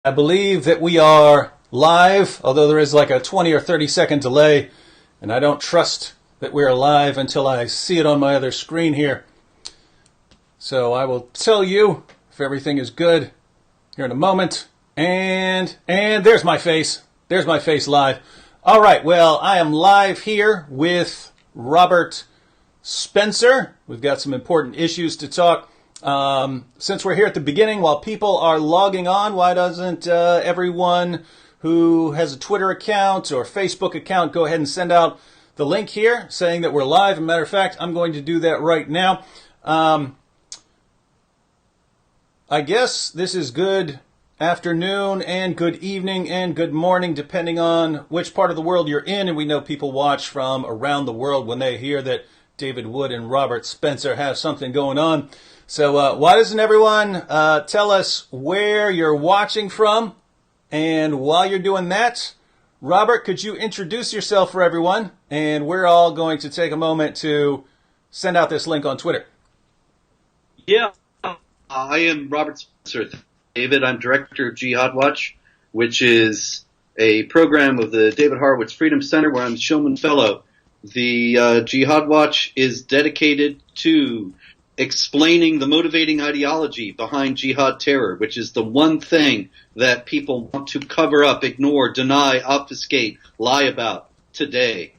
I believe that we are live, although there is like a 20 or 30-second delay, and I don't trust that we're live until I see it on my other screen here. So I will tell you if everything is good here in a moment. And there's my face. There's my face live. All right, well, I am live here with Robert Spencer. We've got some important issues to talk. Since we're here at the beginning, while people are logging on, why doesn't everyone who has a Twitter account or Facebook account go ahead and send out the link here saying that we're live? As a matter of fact, I'm going to do that right now. I guess this is good afternoon and good evening and good morning, depending on which part of the world you're in. And we know people watch from around the world when they hear that David Wood and Robert Spencer have something going on. So why doesn't everyone tell us where you're watching from? And while you're doing that, Robert, could you introduce yourself for everyone? And we're all going to take a moment to send out this link on Twitter. Yeah, I am Robert Spencer. David, I'm director of Jihad Watch, which is a program of the David Horowitz Freedom Center where I'm Shillman Fellow. The Jihad Watch is dedicated to explaining the motivating ideology behind jihad terror, which is the one thing that people want to cover up, ignore, deny, obfuscate, lie about today.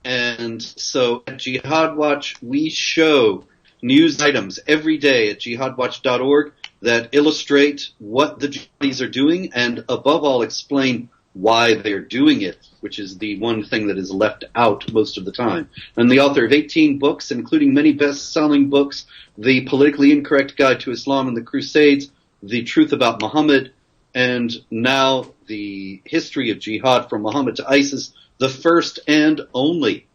And so at Jihad Watch, we show news items every day at jihadwatch.org that illustrate what the jihadis are doing and, above all, explain why they're doing it, which is the one thing that is left out most of the time. I'm the author of 18 books, including many best-selling books, The Politically Incorrect Guide to Islam and the Crusades, The Truth About Muhammad, and now The History of Jihad from Muhammad to ISIS, the first and only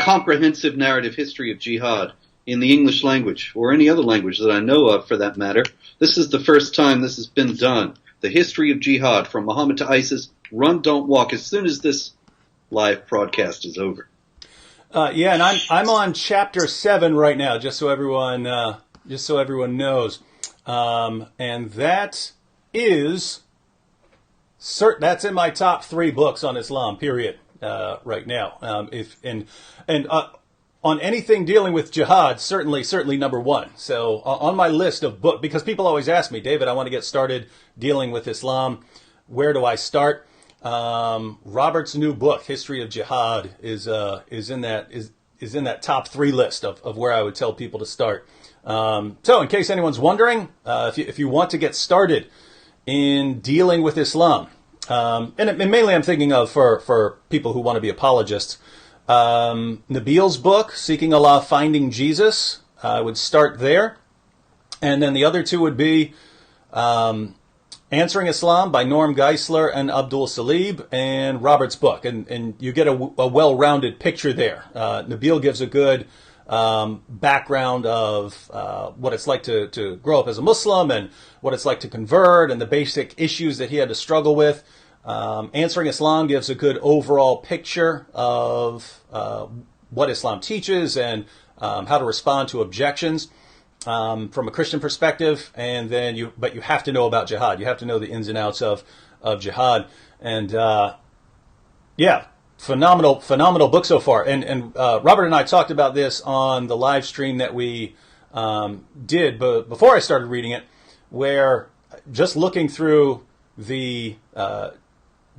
comprehensive narrative history of jihad in the English language, or any other language that I know of for that matter. This is the first time this has been done. The History of Jihad from Muhammad to ISIS, run, don't walk, as soon as this live broadcast is over. Yeah, and I'm on chapter 7 right now, just so everyone knows, and that's in my top 3 books on Islam. Period. Right now, on anything dealing with jihad, certainly number 1. So on my list of books, because people always ask me, David, I want to get started dealing with Islam. Where do I start? Robert's new book, History of Jihad, is in that top 3 list of where I would tell people to start. So in case anyone's wondering, if you want to get started in dealing with Islam, and mainly I'm thinking of for people who want to be apologists, Nabil's book, Seeking Allah, Finding Jesus, I would start there. And then the other 2 would be Answering Islam by Norm Geisler and Abdul Salib, and Robert's book. And you get a well-rounded picture there. Nabil gives a good background of what it's like to grow up as a Muslim and what it's like to convert and the basic issues that he had to struggle with. Answering Islam gives a good overall picture of what Islam teaches and how to respond to objections from a Christian perspective. And then but you have to know about jihad. You have to know the ins and outs of jihad. And yeah, phenomenal book so far. And Robert and I talked about this on the live stream that we did, but before I started reading it, where just looking through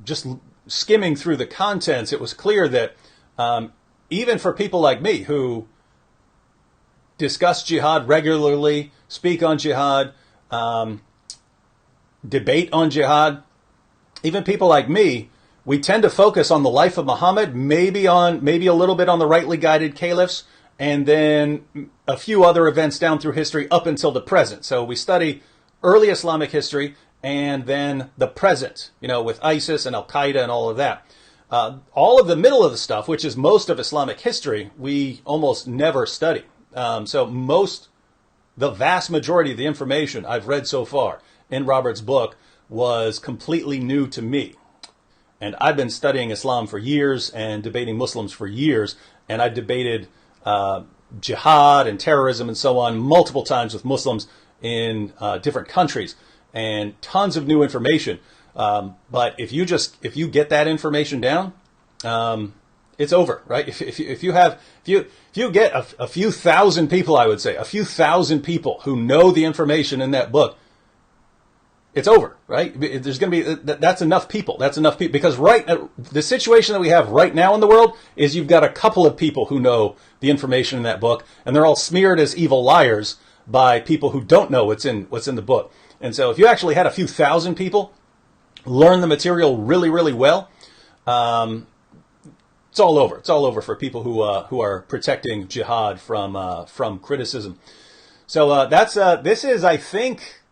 just skimming through the contents, it was clear that even for people like me who discuss jihad regularly, speak on jihad, debate on jihad, even people like me, we tend to focus on the life of Muhammad, maybe a little bit on the rightly guided caliphs, and then a few other events down through history up until the present. So we study early Islamic history, and then the present, with ISIS and Al-Qaeda and all of that. All of the middle of the stuff, which is most of Islamic history, we almost never study. So the vast majority of the information I've read so far in Robert's book was completely new to me. And I've been studying Islam for years and debating Muslims for years, and I've debated jihad and terrorism and so on multiple times with Muslims in different countries. and tons of new information. But if you get that information down, it's over, right? If you get a few thousand people, I would say, a few thousand people who know the information in that book, it's over, right? There's going to be, that's enough people. That's enough people. Because the situation that we have right now in the world is you've got a couple of people who know the information in that book, and they're all smeared as evil liars by people who don't know what's in the book. And so if you actually had a few thousand people learn the material really, really well, it's all over. It's all over for people who are protecting jihad from criticism. So this is, I think,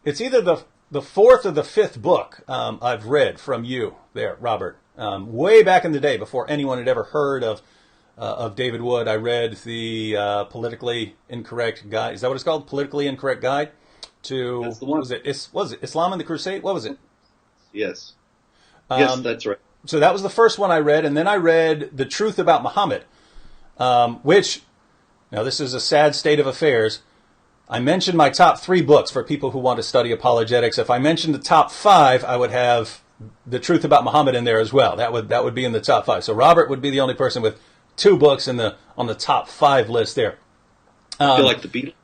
it's either the fourth or the fifth book I've read from you there, Robert. Way back in the day, before anyone had ever heard of David Wood, I read the Politically Incorrect Guide. Is that what it's called? Politically Incorrect Guide to, That's the one. was it Islam and the Crusade? What was it? Yes. Yes, that's right. So that was the first one I read, and then I read The Truth About Muhammad, which, now this is a sad state of affairs. I mentioned my top 3 books for people who want to study apologetics. If I mentioned the top 5, I would have The Truth About Muhammad in there as well. That would be in the top 5. So Robert would be the only person with 2 books on the top 5 list there. I feel like the Beatles.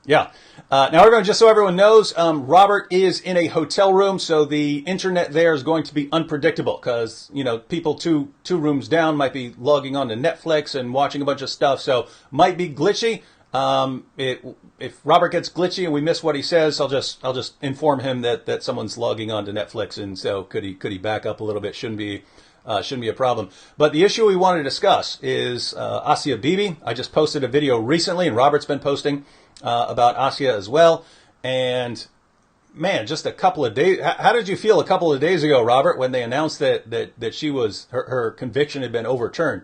Yeah. Now, everyone, just so everyone knows, Robert is in a hotel room, so the internet there is going to be unpredictable because, people two rooms down might be logging on to Netflix and watching a bunch of stuff, so might be glitchy. If Robert gets glitchy and we miss what he says, I'll just inform him that someone's logging on to Netflix, and so could he back up a little bit? Shouldn't be a problem. But the issue we want to discuss is Asia Bibi. I just posted a video recently, and Robert's been posting about Asia as well. And man, just a couple of days. How did you feel a couple of days ago, Robert, when they announced that she was her conviction had been overturned?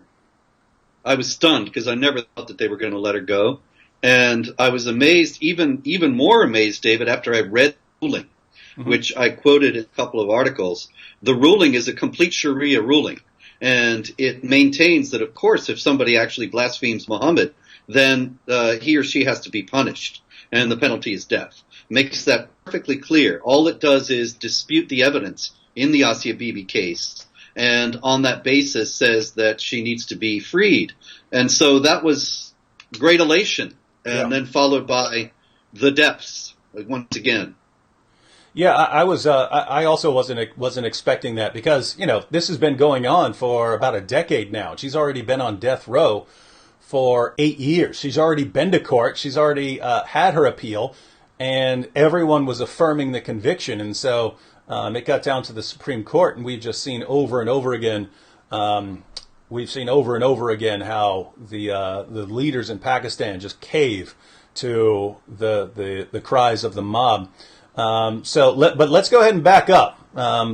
I was stunned because I never thought that they were going to let her go. And I was amazed, even more amazed, David, after I read the ruling, which I quoted in a couple of articles. The ruling is a complete Sharia ruling. And it maintains that, of course, if somebody actually blasphemes Muhammad, then he or she has to be punished. And the penalty is death. Makes that perfectly clear. All it does is dispute the evidence in the Asia Bibi case. And on that basis says that she needs to be freed. And so that was great elation. And then followed by the depths once again. Yeah, I was. I also wasn't expecting that because this has been going on for about a decade now. She's already been on death row for 8 years. She's already been to court. She's already had her appeal, and everyone was affirming the conviction. And so it got down to the Supreme Court, and we've just seen over and over again. We've seen over and over again how the leaders in Pakistan just cave to the cries of the mob. But let's go ahead and back up.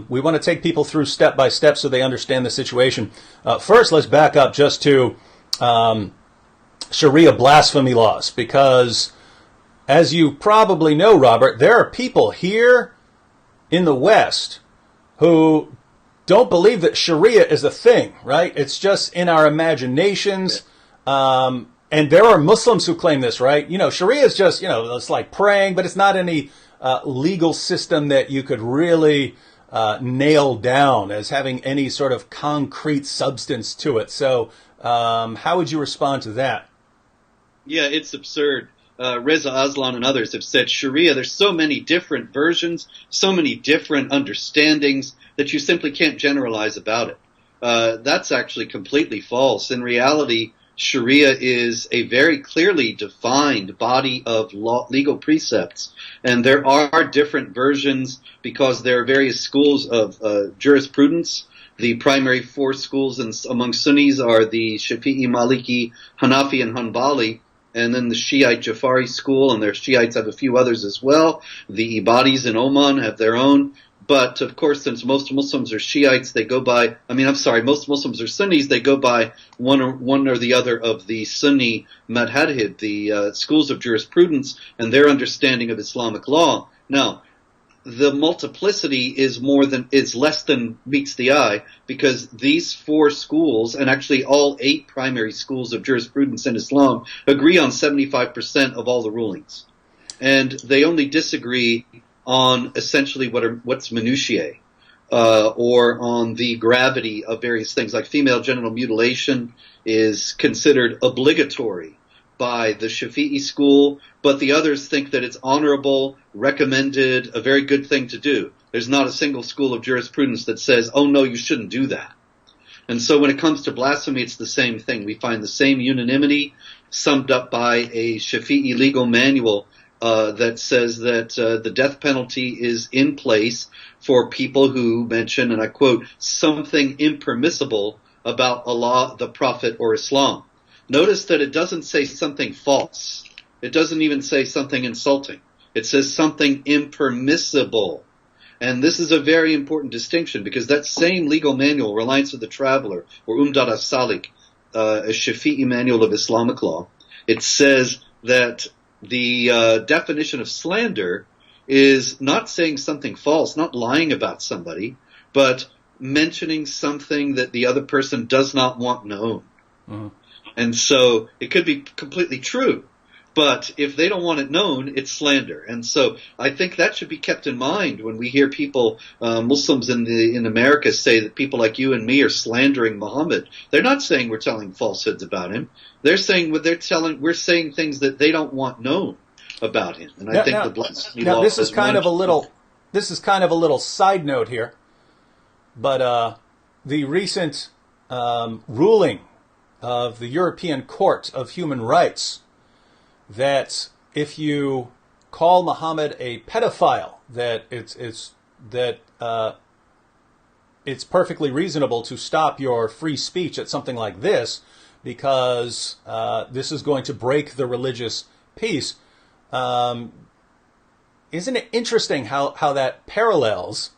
We want to take people through step by step so they understand the situation. First, let's back up just to Sharia blasphemy laws, because as you probably know, Robert, there are people here in the West who don't believe that Sharia is a thing, right? It's just in our imaginations. And there are Muslims who claim this, right? Sharia is just, it's like praying, but it's not any legal system that you could really nail down as having any sort of concrete substance to it. So how would you respond to that? Yeah, it's absurd. Reza Aslan and others have said Sharia, there's so many different versions, so many different understandings that you simply can't generalize about it. That's actually completely false. In reality, Sharia is a very clearly defined body of legal precepts. And there are different versions because there are various schools of jurisprudence. The primary 4 schools among Sunnis are the Shafi'i, Maliki, Hanafi, and Hanbali. And then the Shiite Jafari school, and their Shiites have a few others as well. The Ibadis in Oman have their own. But, of course, since most Muslims are Shiites, most Muslims are Sunnis, they go by one or the other of the Sunni madhahib, the schools of jurisprudence, and their understanding of Islamic law. Now, the multiplicity is less than meets the eye, because these 4 schools, and actually all 8 primary schools of jurisprudence in Islam, agree on 75% of all the rulings. And they only disagree on essentially what's minutiae, or on the gravity of various things. Like female genital mutilation is considered obligatory by the Shafi'i school, but the others think that it's honorable, recommended, a very good thing to do. There's not a single school of jurisprudence that says, oh no, you shouldn't do that. And so when it comes to blasphemy, it's the same thing. We find the same unanimity summed up by a Shafi'i legal manual that says that the death penalty is in place for people who mention, and I quote, something impermissible about Allah, the Prophet, or Islam. Notice that it doesn't say something false. It doesn't even say something insulting. It says something impermissible. And this is a very important distinction, because that same legal manual, Reliance of the Traveler, or Umdat as-Salik, a Shafi'i manual of Islamic law, it says that the definition of slander is not saying something false, not lying about somebody, but mentioning something that the other person does not want known. Mm-hmm. And so it could be completely true, but if they don't want it known, it's slander. And so I think that should be kept in mind when we hear people, Muslims in America, say that people like you and me are slandering Muhammad. They're not saying we're telling falsehoods about him. They're saying we're saying things that they don't want known about him. And I think the blasphemy law. This is kind of a little side note here, but the recent ruling of the European Court of Human Rights that if you call Muhammad a pedophile, that it's perfectly reasonable to stop your free speech at something like this, because this is going to break the religious peace. Isn't it interesting how that parallels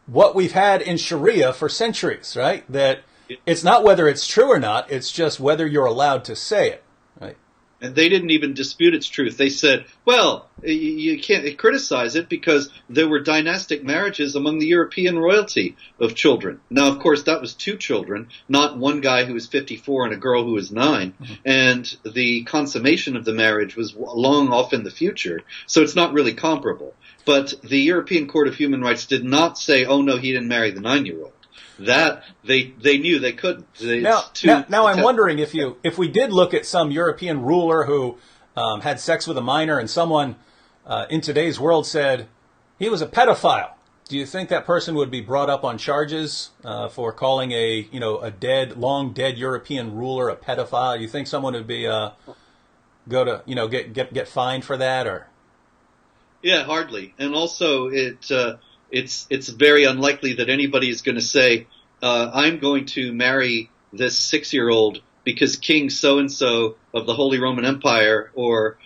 what we've had in Sharia for centuries, right? That it's not whether it's true or not, it's just whether you're allowed to say it, right? And they didn't even dispute its truth. They said, well, you can't criticize it because there were dynastic marriages among the European royalty of children. Now, of course, that was 2 children, not one guy who was 54 and a girl who was 9. Mm-hmm. And the consummation of the marriage was long off in the future. So it's not really comparable. But the European Court of Human Rights did not say, oh, no, he didn't marry the 9-year-old. That they knew they couldn't. Now I'm wondering if we did look at some European ruler who had sex with a minor, and someone in today's world said he was a pedophile. Do you think that person would be brought up on charges for calling a long dead European ruler a pedophile? Do you think someone would be get fined for that, or? Yeah, hardly. And also it's very unlikely that anybody is going to say, I'm going to marry this 6-year-old because King so-and-so of the Holy Roman Empire or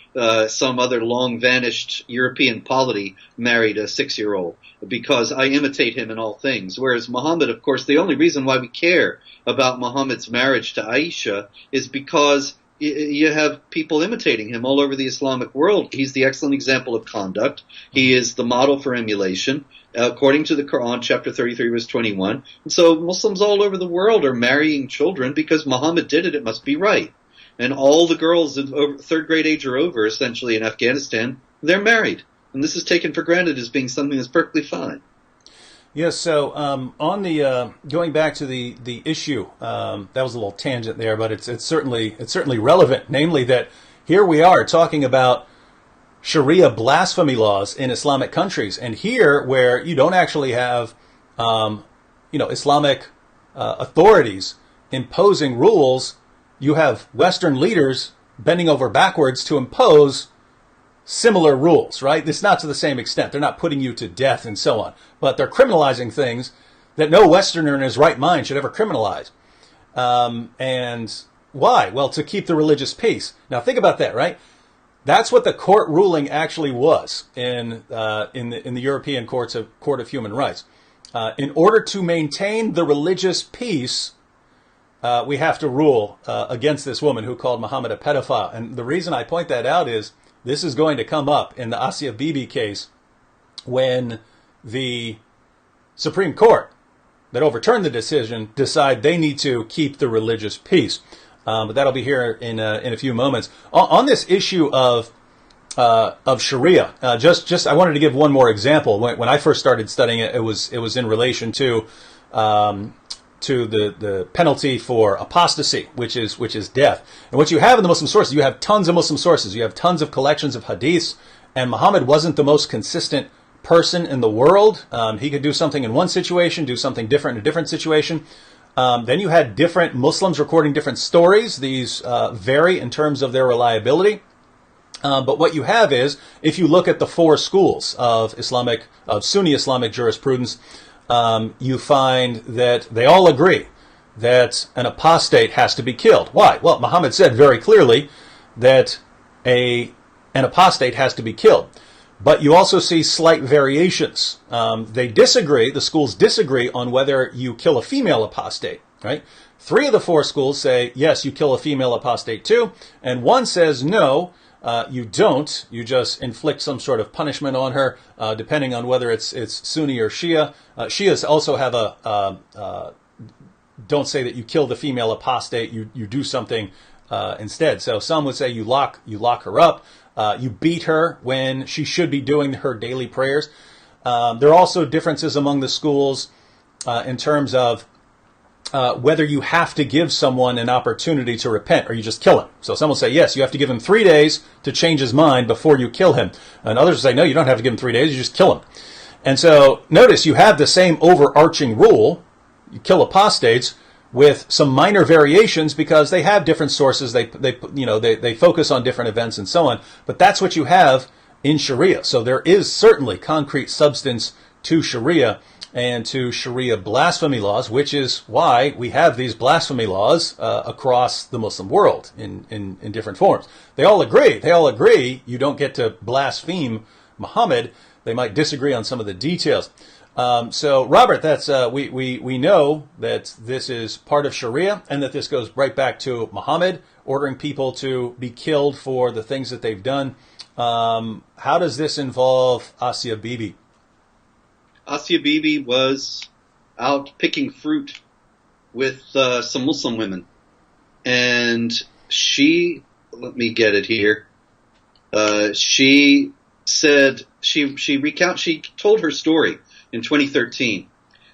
some other long-vanished European polity married a 6-year-old, because I imitate him in all things. Whereas Muhammad, of course, the only reason why we care about Muhammad's marriage to Aisha is because you have people imitating him all over the Islamic world. He's the excellent example of conduct. He is the model for emulation, according to the Quran, chapter 33, verse 21. And so Muslims all over the world are marrying children because Muhammad did it. It must be right. And all the girls of 3rd grade age or over, essentially, in Afghanistan, they're married. And this is taken for granted as being something that's perfectly fine. Yes, so on the going back to the issue, that was a little tangent there, but it's certainly relevant. Namely, that here we are talking about Sharia blasphemy laws in Islamic countries, and here where you don't actually have Islamic authorities imposing rules, you have Western leaders bending over backwards to impose similar rules, right? It's not to the same extent. They're not putting you to death and so on, but they're criminalizing things that no Westerner in his right mind should ever criminalize. And why? Well, to keep the religious peace. Now think about that, right? That's what the court ruling actually was in the European Court of Human Rights. In order to maintain the religious peace, we have to rule against this woman who called Muhammad a pedophile. And the reason I point that out is this is going to come up in the Asia Bibi case when the Supreme Court that overturned the decision decide they need to keep the religious peace. But that'll be here in a few moments. On this issue of Sharia. Just I wanted to give one more example. When I first started studying it, it was in relation to the penalty for apostasy, which is death. And what you have in the Muslim sources, you have tons of Muslim sources. You have tons of collections of hadiths, and Muhammad wasn't the most consistent person in the world. He could do something in one situation, do something different in a different situation. Then you had different Muslims recording different stories. These vary in terms of their reliability. But what you have is, if you look at the four schools of Sunni Islamic jurisprudence, you find that they all agree that an apostate has to be killed. Why? Well, Muhammad said very clearly that an apostate has to be killed. But you also see slight variations. The schools disagree on whether you kill a female apostate, right? 3 of the 4 schools say, yes, you kill a female apostate too. And 1 says, no, you don't. You just inflict some sort of punishment on her, depending on whether it's Sunni or Shia. Shias also have don't say that you kill the female apostate. You do something instead. So some would say you lock her up. You beat her when she should be doing her daily prayers. There are also differences among the schools in terms of whether you have to give someone an opportunity to repent or you just kill him. So some will say, yes, you have to give him 3 days to change his mind before you kill him. And others will say, no, you don't have to give him 3 days, you just kill him. And so notice you have the same overarching rule. You kill apostates with some minor variations because they have different sources. They focus on different events and so on. But that's what you have in Sharia. So there is certainly concrete substance to Sharia and to Sharia blasphemy laws, which is why we have these blasphemy laws across the Muslim world in different forms. They all agree you don't get to blaspheme Muhammad. They might disagree on some of the details. So, Robert, that's we know that this is part of Sharia and that this goes right back to Muhammad ordering people to be killed for the things that they've done. How does this involve Asya Bibi? Asya Bibi was out picking fruit with some Muslim women, and she, let me get it here. She said she told her story in 2013,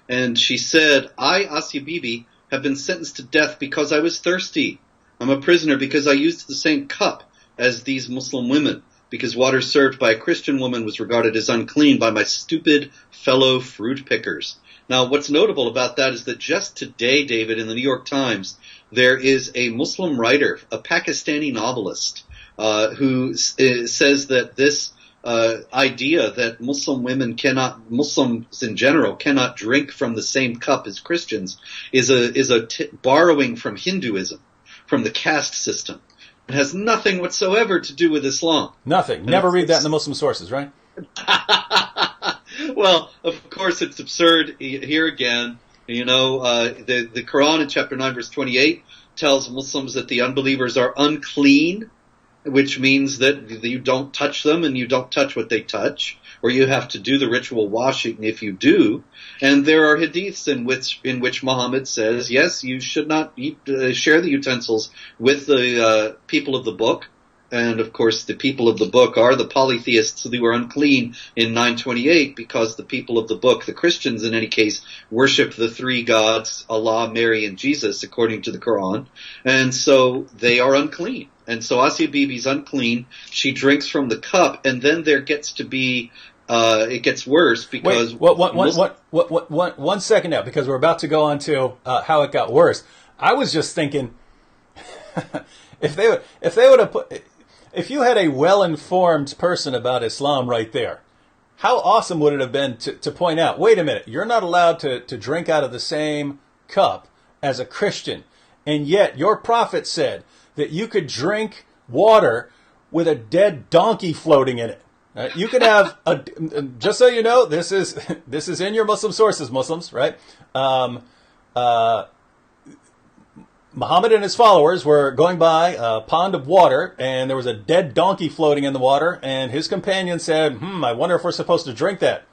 and she said, I, Asya Bibi, have been sentenced to death because I was thirsty. I'm a prisoner because I used the same cup as these Muslim women, because water served by a Christian woman was regarded as unclean by my stupid fellow fruit pickers. Now, what's notable about that is that just today, David, in the New York Times, there is a Muslim writer, a Pakistani novelist, who says that this idea that Muslims in general cannot drink from the same cup as Christians is borrowing from Hinduism, from the caste system. It has nothing whatsoever to do with Islam. Nothing. Never read that in the Muslim sources, right? Well, of course, it's absurd here again. You know, the Quran in chapter 9, verse 28 tells Muslims that the unbelievers are unclean, which means that you don't touch them and you don't touch what they touch, or you have to do the ritual washing if you do. And there are hadiths in which Muhammad says, yes, you should not share the utensils with the people of the book. And of course, the people of the book are the polytheists who were unclean in 928 because the people of the book, the Christians in any case, worship the 3 gods, Allah, Mary, and Jesus, according to the Quran. And so they are unclean. And so Asya Bibi's unclean. She drinks from the cup, and then there gets to be it gets worse because... Wait, 1 second now, because we're about to go on to how it got worse. I was just thinking, if you had a well-informed person about Islam right there, how awesome would it have been to point out, wait a minute, you're not allowed to drink out of the same cup as a Christian, and yet your prophet said that you could drink water with a dead donkey floating in it. You could have just so you know, this is in your Muslim sources, Muslims, right? Muhammad and his followers were going by a pond of water, and there was a dead donkey floating in the water, and his companion said, I wonder if we're supposed to drink that.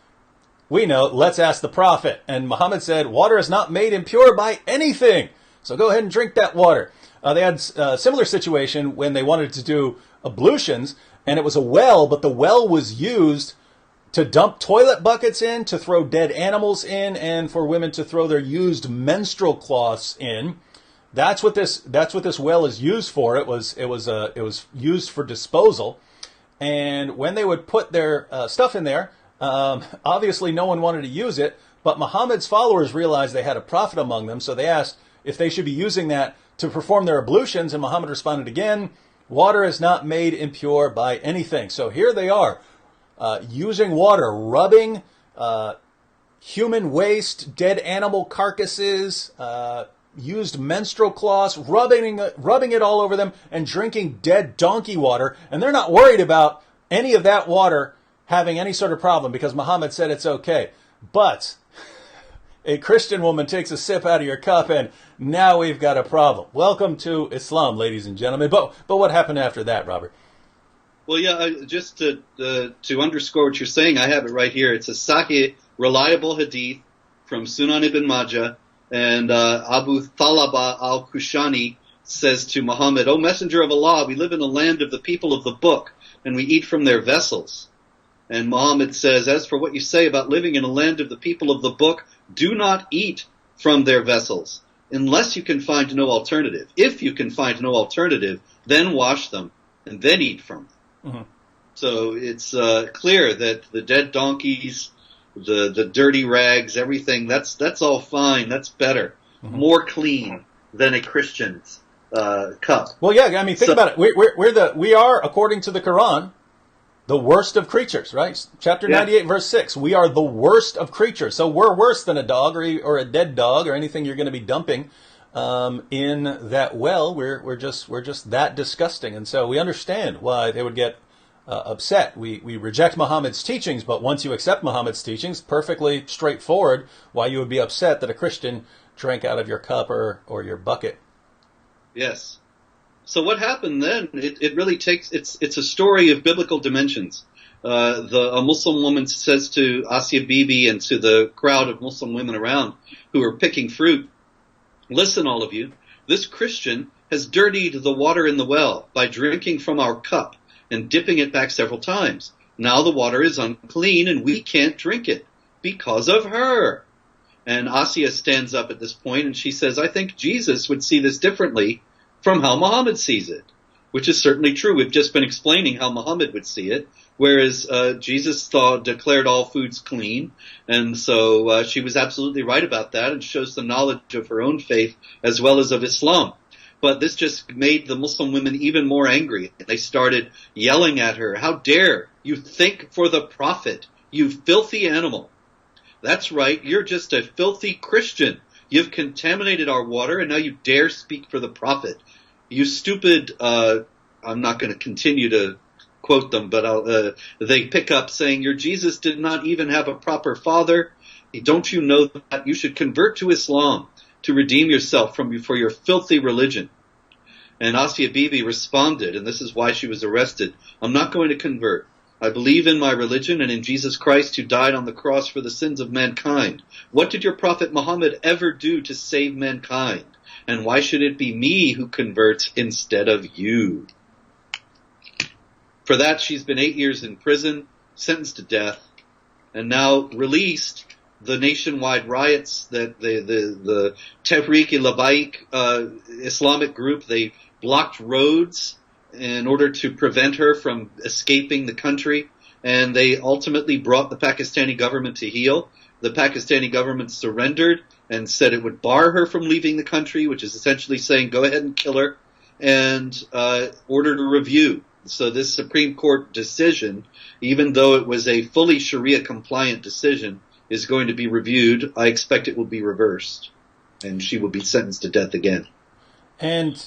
We know, let's ask the prophet. And Muhammad said, water is not made impure by anything, so go ahead and drink that water. They had a similar situation when they wanted to do ablutions, And it was a well, but the well was used to dump toilet buckets in, to throw dead animals in, and for women to throw their used menstrual cloths in. That's what this well is used for. It was used for disposal. And when they would put their stuff in there, obviously no one wanted to use it, but Muhammad's followers realized they had a prophet among them, so they asked if they should be using that to perform their ablutions, and Muhammad responded again, water is not made impure by anything. So here they are, using water, rubbing human waste, dead animal carcasses, used menstrual cloths, rubbing it all over them, and drinking dead donkey water. And they're not worried about any of that water having any sort of problem because Muhammad said it's okay. But a Christian woman takes a sip out of your cup, and now we've got a problem. Welcome to Islam, ladies and gentlemen. But what happened after that, Robert? Well, yeah, just to underscore what you're saying, I have it right here. It's a sahih, reliable hadith from Sunan ibn Majah, and Abu Thalaba al-Kushani says to Muhammad, O Messenger of Allah, we live in a land of the people of the book, and we eat from their vessels. And Muhammad says, as for what you say about living in a land of the people of the book, do not eat from their vessels, unless you can find no alternative. If you can find no alternative, then wash them, and then eat from them. Mm-hmm. So it's clear that the dead donkeys, the dirty rags, everything, that's all fine. That's better. Mm-hmm. More clean than a Christian's cup. Well, yeah, I mean, think about it. We are, according to the Quran, the worst of creatures, right? Chapter 98, verse 6. We are the worst of creatures. So we're worse than a dog or a dead dog or anything you're going to be dumping in that well. We're just that disgusting. And so we understand why they would get upset. We reject Muhammad's teachings, but once you accept Muhammad's teachings, perfectly straightforward why you would be upset that a Christian drank out of your cup or your bucket. Yes. So what happened then, it really takes, it's a story of biblical dimensions. A Muslim woman says to Asya Bibi and to the crowd of Muslim women around who are picking fruit, listen, all of you, this Christian has dirtied the water in the well by drinking from our cup and dipping it back several times. Now the water is unclean and we can't drink it because of her. And Asya stands up at this point and she says, I think Jesus would see this differently from how Muhammad sees it, which is certainly true. We've just been explaining how Muhammad would see it, whereas Jesus declared all foods clean, and so she was absolutely right about that and shows the knowledge of her own faith as well as of Islam. But this just made the Muslim women even more angry. They started yelling at her, how dare you think for the Prophet, you filthy animal. That's right, you're just a filthy Christian. You've contaminated our water, and now you dare speak for the Prophet. You stupid, I'm not going to continue to quote them, but they pick up saying, your Jesus did not even have a proper father. Don't you know that? You should convert to Islam to redeem yourself for your filthy religion. And Asya Bibi responded, and this is why she was arrested, I'm not going to convert. I believe in my religion and in Jesus Christ who died on the cross for the sins of mankind. What did your prophet Muhammad ever do to save mankind? And why should it be me who converts instead of you? For that, she's been 8 years in prison, sentenced to death, and now released. The nationwide riots that the Tehreek-e-Labbaik Islamic group, they blocked roads in order to prevent her from escaping the country, and they ultimately brought the Pakistani government to heel. The Pakistani government surrendered and said it would bar her from leaving the country, which is essentially saying go ahead and kill her, and ordered a review. So this Supreme Court decision, even though it was a fully Sharia compliant decision, is going to be reviewed. I expect it will be reversed, and she will be sentenced to death again. And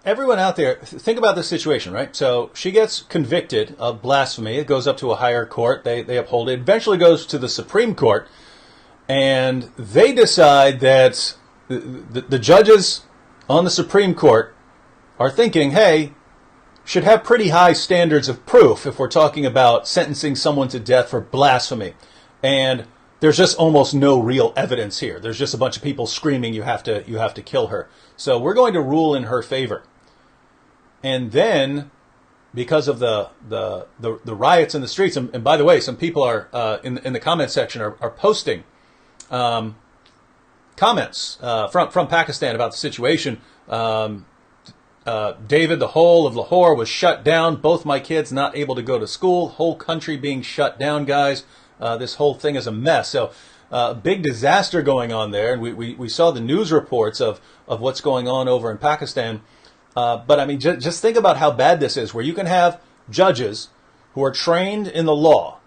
everyone out there, think about this situation, right? So she gets convicted of blasphemy. It goes up to a higher court. They uphold it. Eventually goes to the Supreme Court, and they decide that the judges on the Supreme Court are thinking, hey, should have pretty high standards of proof if we're talking about sentencing someone to death for blasphemy. And there's just almost no real evidence here. There's just a bunch of people screaming, you have to kill her. So we're going to rule in her favor. And then because of the riots in the streets. And by the way, some people are in the comment section are posting comments from Pakistan about the situation. David, the whole of Lahore was shut down. Both my kids not able to go to school. Whole country being shut down, guys. This whole thing is a mess. So big disaster going on there. And we saw the news reports of what's going on over in Pakistan. But I mean, just think about how bad this is, where you can have judges who are trained in the law.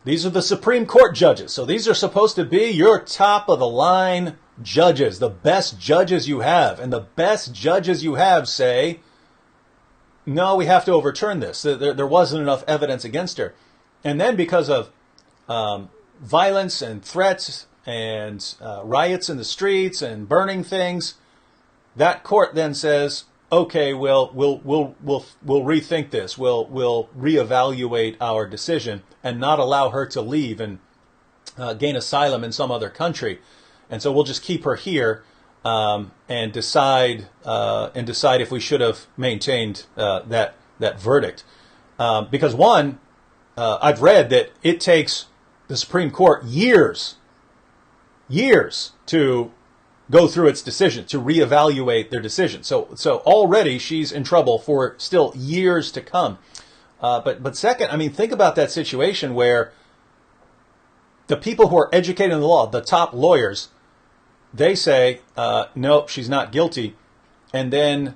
These are the Supreme Court judges. So these are supposed to be your top of the line judges, the best judges you have. And the best judges you have say, no, we have to overturn this. There wasn't enough evidence against her. And then because of violence and threats and riots in the streets and burning things, that court then says, okay, we'll rethink this. We'll reevaluate our decision and not allow her to leave and gain asylum in some other country. And so we'll just keep her here and decide if we should have maintained that verdict. Because one, I've read that it takes the Supreme Court years to go through its decision, to reevaluate their decision. So already she's in trouble for still years to come. But second, I mean, think about that situation where the people who are educated in the law, the top lawyers, they say, no, she's not guilty. And then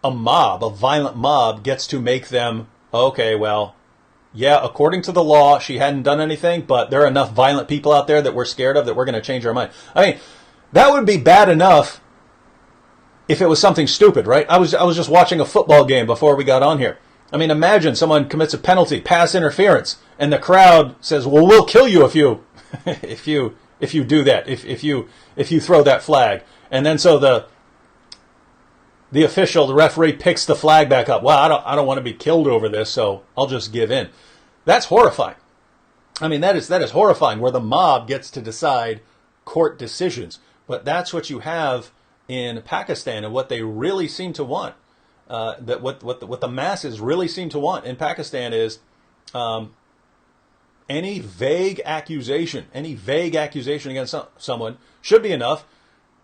a violent mob gets to make them, okay, well, yeah, according to the law, she hadn't done anything, but there are enough violent people out there that we're scared of that we're going to change our mind. I mean, that would be bad enough if it was something stupid, right? I was just watching a football game before we got on here. I mean, imagine someone commits a penalty, pass interference, and the crowd says, "Well, we'll kill you if you if you do that, if you throw that flag." And then so the official, the referee, picks the flag back up. Well, I don't want to be killed over this, so I'll just give in. That's horrifying. I mean, that is horrifying, where the mob gets to decide court decisions. But that's what you have in Pakistan, and what they really seem to want. That what the masses really seem to want in Pakistan is any vague accusation against someone should be enough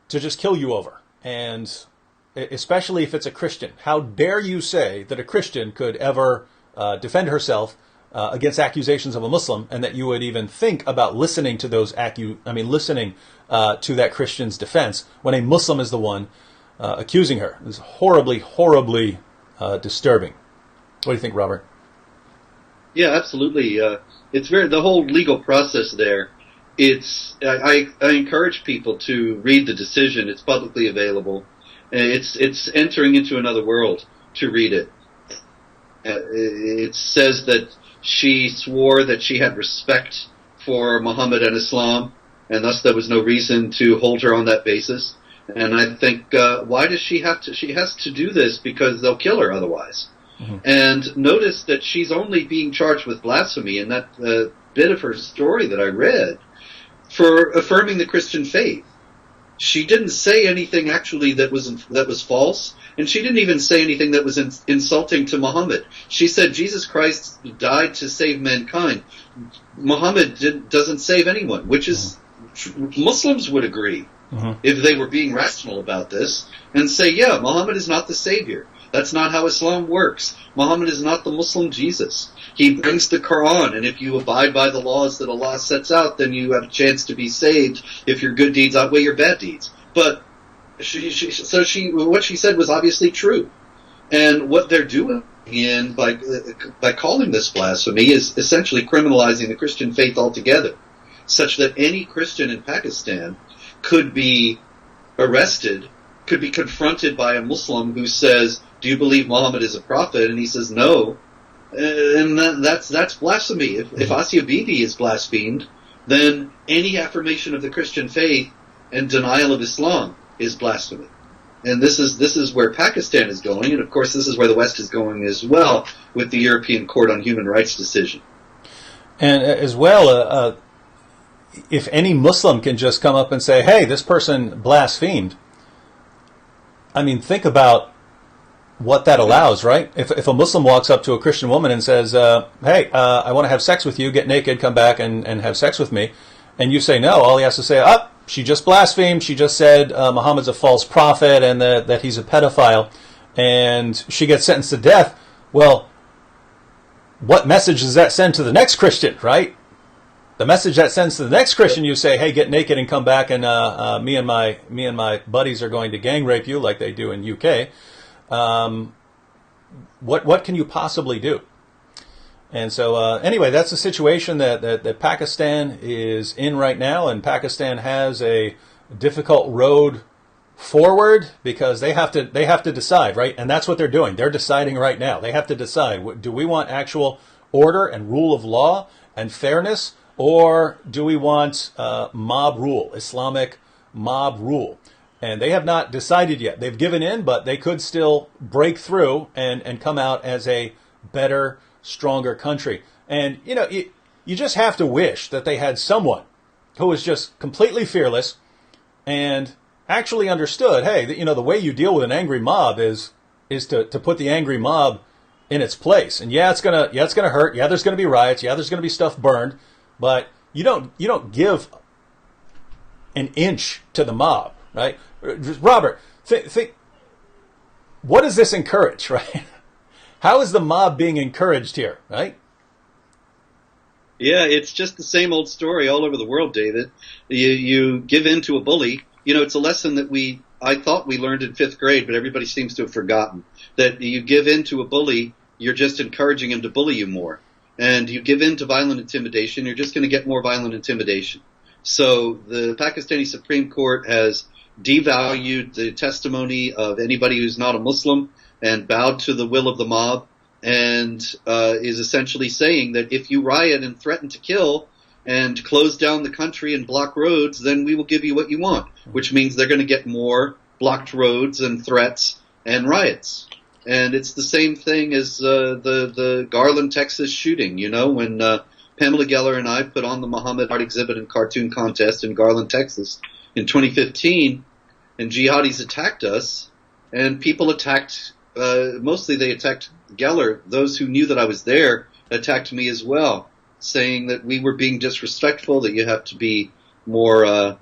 to just kill you over. And especially if it's a Christian. How dare you say that a Christian could ever defend herself against accusations of a Muslim, and that you would even think about listening to listening to that Christian's defense when a Muslim is the one accusing her. It's horribly, horribly disturbing. What do you think, Robert? Yeah, absolutely. It's the whole legal process there. I encourage people to read the decision. It's publicly available. It's entering into another world to read it. It says that she swore that she had respect for Muhammad and Islam, and thus there was no reason to hold her on that basis. And I think, why does she have to? She has to do this because they'll kill her otherwise. Mm-hmm. And notice that she's only being charged with blasphemy in that bit of her story that I read for affirming the Christian faith. She didn't say anything actually that was false, and she didn't even say anything that was insulting to Muhammad. She said Jesus Christ died to save mankind. Muhammad doesn't save anyone, which is Muslims would agree if they were being rational about this and say, yeah, Muhammad is not the savior. That's not how Islam works. Muhammad is not the Muslim Jesus. He brings the Quran, and if you abide by the laws that Allah sets out, then you have a chance to be saved if your good deeds outweigh your bad deeds. But what she said was obviously true. And what they're doing by calling this blasphemy is essentially criminalizing the Christian faith altogether, such that any Christian in Pakistan could be arrested, could be confronted by a Muslim who says, "Do you believe Muhammad is a prophet?" And he says, "No." And that's blasphemy. If Asia Bibi is blasphemed, then any affirmation of the Christian faith and denial of Islam is blasphemy. And this is where Pakistan is going, and of course this is where the West is going as well with the European Court on Human Rights decision. And as well, if any Muslim can just come up and say, "Hey, this person blasphemed," I mean, think about what that allows, right? If a Muslim walks up to a Christian woman and says, hey, I want to have sex with you, get naked, come back and have sex with me, and you say no, all he has to say, she just blasphemed, she just said Muhammad's a false prophet and that he's a pedophile, and she gets sentenced to death. Well, what message does that send to the next Christian, right? The message that sends to the next Christian, you say, hey, get naked and come back, and me and my buddies are going to gang rape you like they do in UK. What can you possibly do? And so anyway, that's the situation that Pakistan is in right now, and Pakistan has a difficult road forward because they have to decide, right? And that's what they're doing. They're deciding right now. They have to decide, do we want actual order and rule of law and fairness, or do we want mob rule, Islamic mob rule? And they have not decided yet. They've given in, but they could still break through and come out as a better, stronger country. And, you just have to wish that they had someone who was just completely fearless and actually understood, hey, the way you deal with an angry mob is to put the angry mob in its place. And it's gonna hurt. Yeah, there's gonna be riots. Yeah, there's gonna be stuff burned. But you don't give an inch to the mob, right? Robert, think what does this encourage, right? How is the mob being encouraged here, right? Yeah, it's just the same old story all over the world, David. You give in to a bully. It's a lesson that I thought we learned in 5th grade, but everybody seems to have forgotten. That you give in to a bully, you're just encouraging him to bully you more. And you give in to violent intimidation, you're just going to get more violent intimidation. So the Pakistani Supreme Court has devalued the testimony of anybody who's not a Muslim and bowed to the will of the mob, and is essentially saying that if you riot and threaten to kill and close down the country and block roads, then we will give you what you want, which means they're going to get more blocked roads and threats and riots. And it's the same thing as the Garland, Texas shooting, when Pamela Geller and I put on the Muhammad art exhibit and cartoon contest in Garland, Texas in 2015, and jihadis attacked us, and people attacked, mostly they attacked Geller. Those who knew that I was there attacked me as well, saying that we were being disrespectful, that you have to be more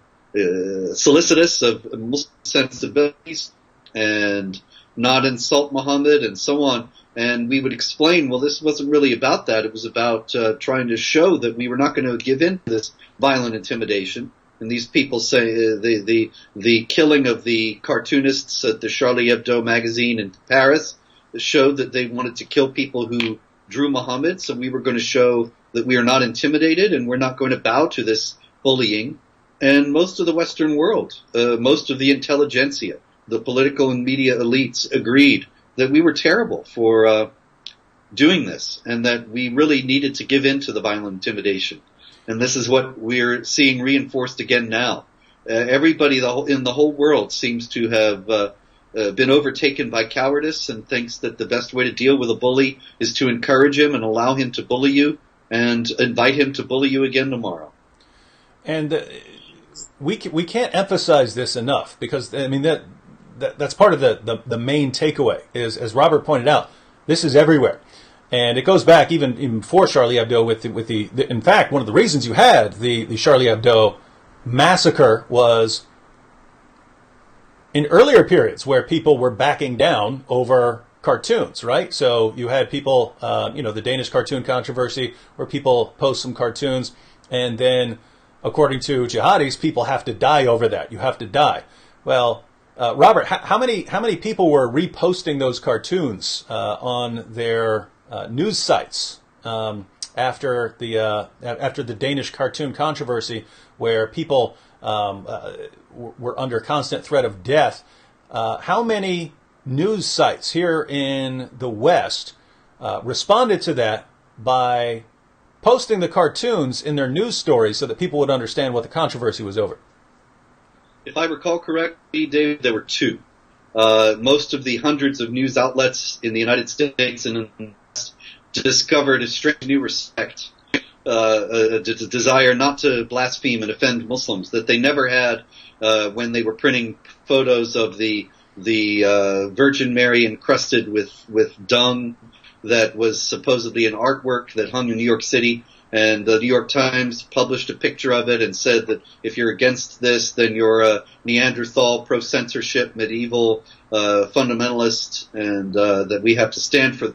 solicitous of Muslim sensibilities and not insult Muhammad and so on. And we would explain, well, this wasn't really about that. It was about trying to show that we were not going to give in to this violent intimidation. And these people say the killing of the cartoonists at the Charlie Hebdo magazine in Paris showed that they wanted to kill people who drew Muhammad. So we were going to show that we are not intimidated and we're not going to bow to this bullying. And most of the Western world, most of the intelligentsia, the political and media elites agreed that we were terrible for doing this, and that we really needed to give in to the violent intimidation. And this is what we're seeing reinforced again now. Everybody in the whole world seems to have been overtaken by cowardice and thinks that the best way to deal with a bully is to encourage him and allow him to bully you and invite him to bully you again tomorrow. And we can't emphasize this enough, because that's part of the main takeaway is, as Robert pointed out, this is everywhere. And it goes back even before Charlie Hebdo with the in fact, one of the reasons you had the Charlie Hebdo massacre was in earlier periods where people were backing down over cartoons, right? So you had people, the Danish cartoon controversy, where people post some cartoons, and then, according to jihadis, people have to die over that. You have to die. Well, Robert, how many people were reposting those cartoons on their news sites after the Danish cartoon controversy, where people were under constant threat of death? How many news sites here in the West responded to that by posting the cartoons in their news stories so that people would understand what the controversy was over? If I recall correctly, Dave, there were 2. Most of the hundreds of news outlets in the United States and in the West discovered a strange new respect, a desire not to blaspheme and offend Muslims that they never had when they were printing photos of the the Virgin Mary encrusted with dung that was supposedly an artwork that hung in New York City. And the New York Times published a picture of it and said that if you're against this, then you're a Neanderthal, pro-censorship, medieval fundamentalist, and that we have to stand for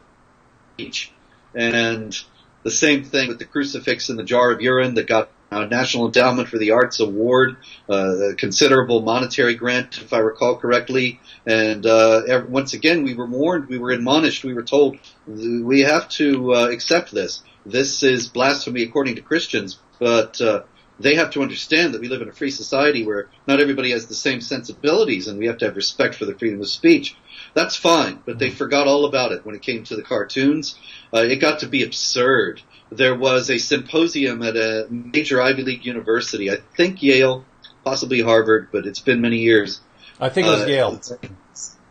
speech. And the same thing with the crucifix and the jar of urine that got a National Endowment for the Arts Award, a considerable monetary grant, if I recall correctly. And once again, we were warned, we were admonished, we were told we have to accept this. This is blasphemy according to Christians, but they have to understand that we live in a free society where not everybody has the same sensibilities, and we have to have respect for the freedom of speech. That's fine, but they forgot all about it when it came to the cartoons. It got to be absurd. There was a symposium at a major Ivy League university, I think Yale, possibly Harvard, but it's been many years. I think it was Yale.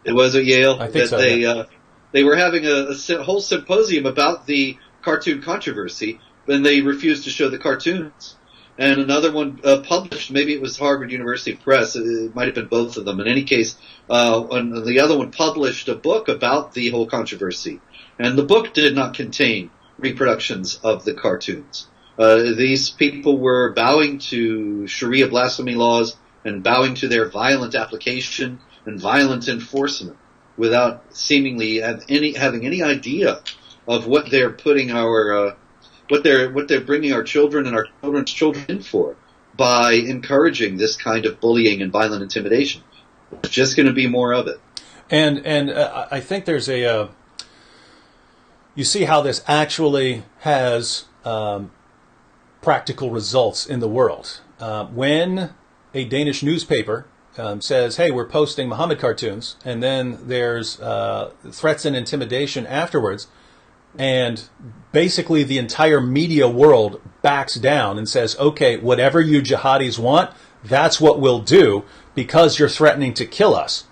It was at Yale. I think so. They were having a whole symposium about the cartoon controversy, and they refused to show the cartoons. And another one published, maybe it was Harvard University Press, it might have been both of them. In any case, and the other one published a book about the whole controversy. And the book did not contain reproductions of the cartoons. These people were bowing to Sharia blasphemy laws and bowing to their violent application and violent enforcement without seemingly having any idea of what they're putting what they're bringing our children and our children's children in for by encouraging this kind of bullying and violent intimidation. There's just going to be more of it. And I think there's you see how this actually has practical results in the world. When a Danish newspaper says, hey, we're posting Muhammad cartoons, and then there's threats and intimidation afterwards, and basically the entire media world backs down and says, okay, whatever you jihadis want, that's what we'll do because you're threatening to kill us.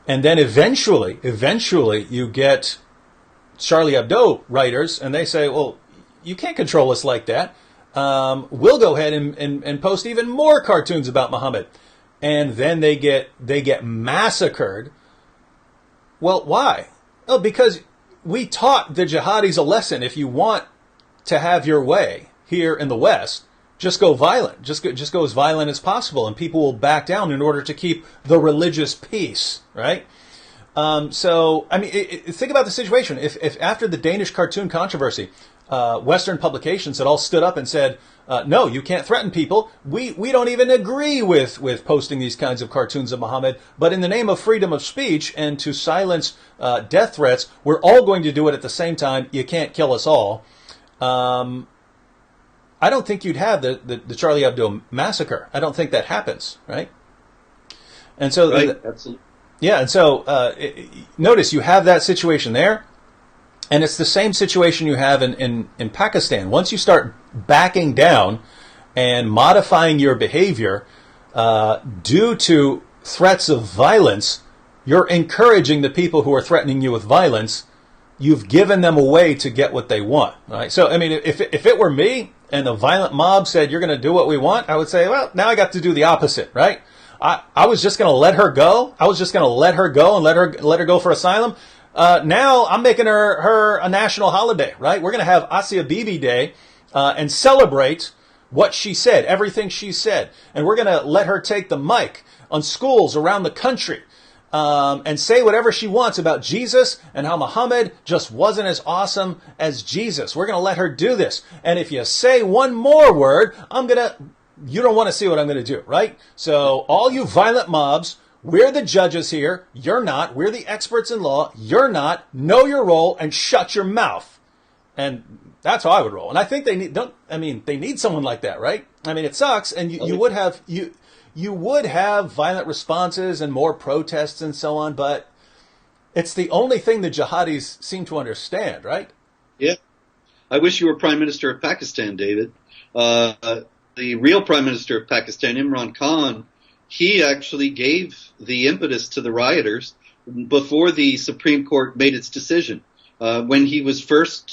And then eventually you get Charlie Hebdo writers, and they say, well, you can't control us like that. We'll go ahead and post even more cartoons about Muhammad. And then they get massacred. Well, why? Oh, because we taught the jihadis a lesson. If you want to have your way here in the West, just go violent. Just go as violent as possible, and people will back down in order to keep the religious peace, right? So, I mean, think about the situation. If after the Danish cartoon controversy, Western publications had all stood up and said, no, you can't threaten people. We don't even agree with posting these kinds of cartoons of Muhammad, but in the name of freedom of speech and to silence death threats, we're all going to do it at the same time. You can't kill us all. I don't think you'd have the Charlie Hebdo massacre. I don't think that happens, right? And so, right, absolutely. Yeah, and so notice you have that situation there, and it's the same situation you have in Pakistan. Once you start backing down and modifying your behavior due to threats of violence, you're encouraging the people who are threatening you with violence. You've given them a way to get what they want. Right? So, I mean, if it were me and the violent mob said, you're going to do what we want, I would say, well, now I got to do the opposite, right? I was just going to let her go. I was just going to let her go and let her go for asylum. Now I'm making her a national holiday, right? We're going to have Bibi Day and celebrate what she said, everything she said. And we're going to let her take the mic on schools around the country and say whatever she wants about Jesus and how Muhammad just wasn't as awesome as Jesus. We're going to let her do this. And if you say one more word, you don't want to see what I'm going to do, right? So all you violent mobs, we're the judges here. You're not. We're the experts in law. You're not. Know your role and shut your mouth. And that's how I would roll. And I think they need someone like that, right? I mean, it sucks. And you would have violent responses and more protests and so on, but it's the only thing the jihadis seem to understand, right? Yeah. I wish you were Prime Minister of Pakistan, David. The real Prime Minister of Pakistan, Imran Khan, he actually gave the impetus to the rioters before the Supreme Court made its decision. When he first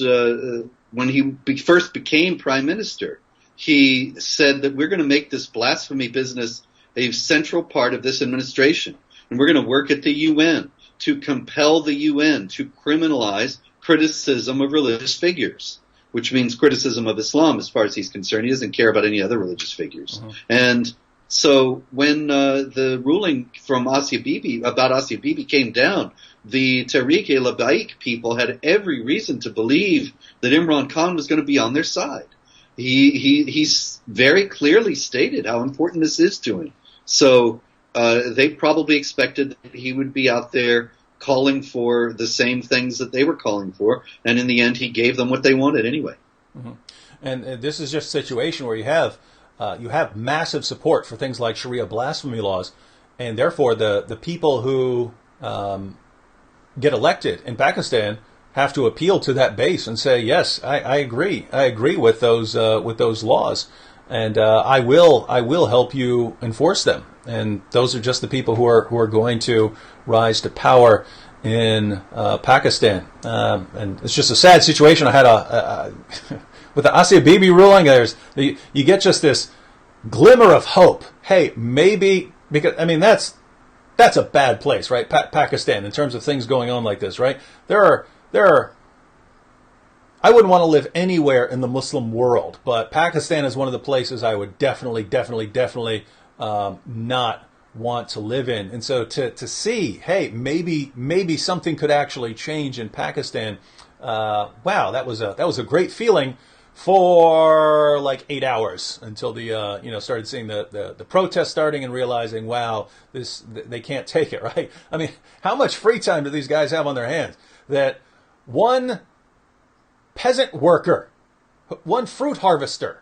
became Prime Minister, he said that we're going to make this blasphemy business a central part of this administration. And we're going to work at the UN to compel the UN to criminalize criticism of religious figures, which means criticism of Islam as far as he's concerned. He doesn't care about any other religious figures. And so when the ruling from about Asia Bibi came down, the Tehreek-e-Labbaik people had every reason to believe that Imran Khan was going to be on their side. He's very clearly stated how important this is to him. So they probably expected that he would be out there calling for the same things that they were calling for, and in the end he gave them what they wanted anyway. And this is just a situation where you have massive support for things like Sharia blasphemy laws, and therefore the people who get elected in Pakistan have to appeal to that base and say, yes, I agree with those laws, and I will help you enforce them. And those are just the people who are going to rise to power in Pakistan. And it's just a sad situation. I had with the Asia Bibi ruling, you get just this glimmer of hope. Hey, maybe, because I mean that's a bad place, right? Pakistan, in terms of things going on like this, right? There are. I wouldn't want to live anywhere in the Muslim world, but Pakistan is one of the places I would definitely not want to live in. And so to see, hey, maybe something could actually change in Pakistan. Wow, that was a great feeling for like 8 hours until the started seeing the protests starting and realizing, wow, they can't take it, right? I mean, how much free time do these guys have on their hands? That one peasant worker, one fruit harvester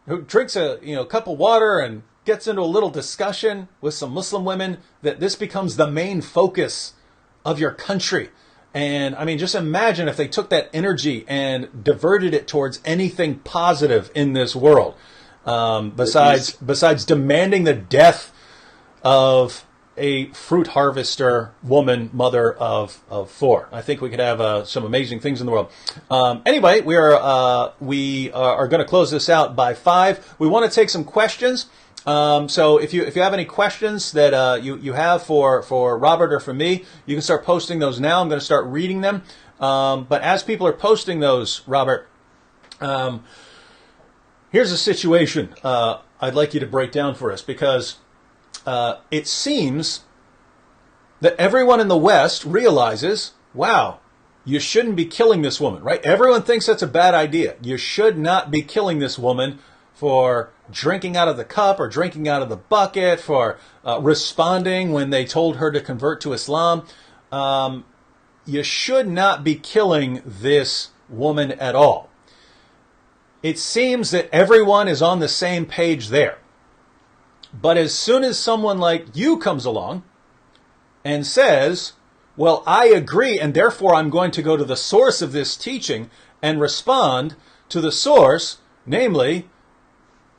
who drinks a cup of water and gets into a little discussion with some Muslim women, that this becomes the main focus of your country. And I mean, just imagine if they took that energy and diverted it towards anything positive in this world, besides demanding the death of a fruit harvester woman, mother of 4. I think we could have some amazing things in the world. Anyway, we are going to close this out by 5. We want to take some questions. So if you have any questions that you have for Robert or for me, you can start posting those now. I'm going to start reading them. But as people are posting those, Robert, here's a situation I'd like you to break down for us, because it seems that everyone in the West realizes, wow, you shouldn't be killing this woman, right? Everyone thinks that's a bad idea. You should not be killing this woman for drinking out of the cup or drinking out of the bucket, for responding when they told her to convert to Islam. You should not be killing this woman at all. It seems that everyone is on the same page there. But as soon as someone like you comes along and says, well, I agree, and therefore I'm going to go to the source of this teaching and respond to the source, namely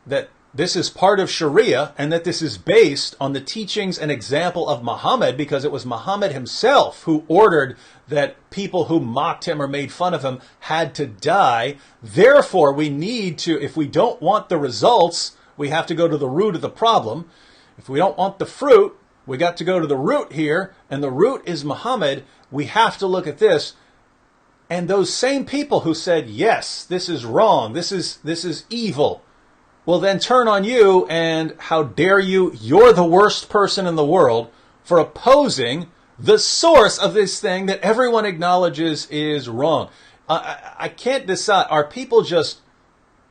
that this is part of Sharia and that this is based on the teachings and example of Muhammad, because it was Muhammad himself who ordered that people who mocked him or made fun of him had to die. Therefore, we need to, if we don't want the results, we have to go to the root of the problem. If we don't want the fruit, we got to go to the root here, and the root is Muhammad. We have to look at this. And those same people who said, yes, this is wrong, this is evil, will then turn on you and how dare you, you're the worst person in the world for opposing the source of this thing that everyone acknowledges is wrong. I can't decide, are people just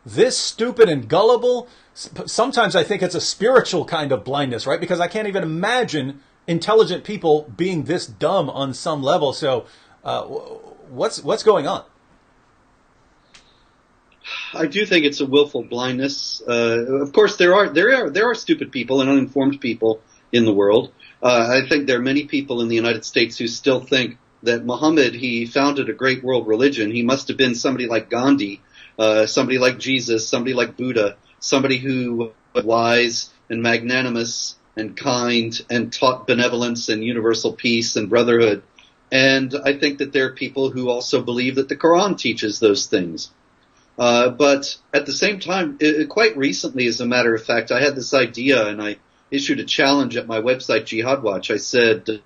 this stupid and gullible? Sometimes I think it's a spiritual kind of blindness, right? Because I can't even imagine intelligent people being this dumb on some level. So what's going on? I do think it's a willful blindness. Of course, there are stupid people and uninformed people in the world. I think there are many people in the United States who still think that Muhammad, he founded a great world religion. He must have been somebody like Gandhi, somebody like Jesus, somebody like Buddha, somebody who was wise and magnanimous and kind and taught benevolence and universal peace and brotherhood. And I think that there are people who also believe that the Quran teaches those things. But at the same time, quite recently, as a matter of fact, I had this idea, and I issued a challenge at my website, Jihad Watch. I said,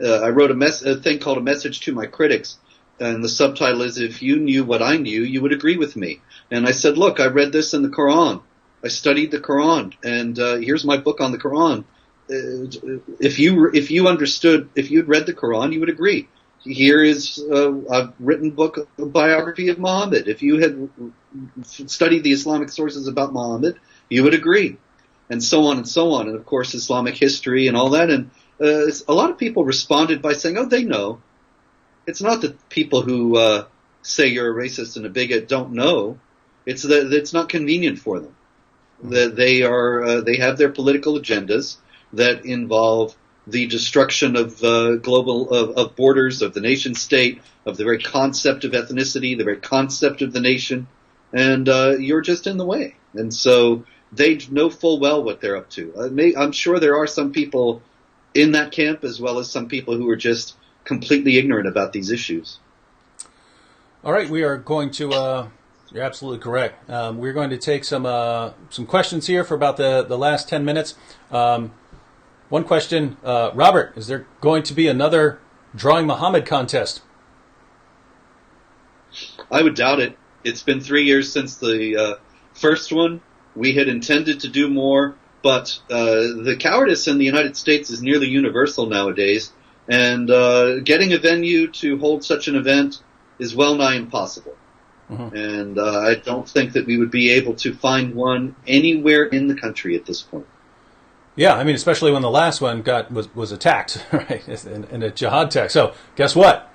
I wrote a thing called A Message to My Critics, and the subtitle is, if you knew what I knew, you would agree with me. And I said, look, I read this in the Quran. I studied the Quran, and here's my book on the Quran. If you'd read the Quran, you would agree. Here is a written book, a biography of Muhammad. If you had studied the Islamic sources about Muhammad, you would agree. And so on and so on. And of course, Islamic history and all that. And a lot of people responded by saying, oh, they know. It's not that people who say you're a racist and a bigot don't know. It's that it's not convenient for them. That they have their political agendas that involve the destruction of of borders, of the nation state, of the very concept of ethnicity, the very concept of the nation, and you're just in the way. And so they know full well what they're up to. I'm sure there are some people in that camp, as well as some people who are just completely ignorant about these issues. All right, we are going to. You're absolutely correct. We're going to take some questions here for about the last 10 minutes. One question, Robert, is there going to be another Drawing Muhammad contest? I would doubt it. It's been 3 years since the first one. We had intended to do more, but the cowardice in the United States is nearly universal nowadays, and getting a venue to hold such an event is well nigh impossible. Mm-hmm. And I don't think that we would be able to find one anywhere in the country at this point. Yeah, I mean, especially when the last one was attacked, right, in a jihad attack. So guess what?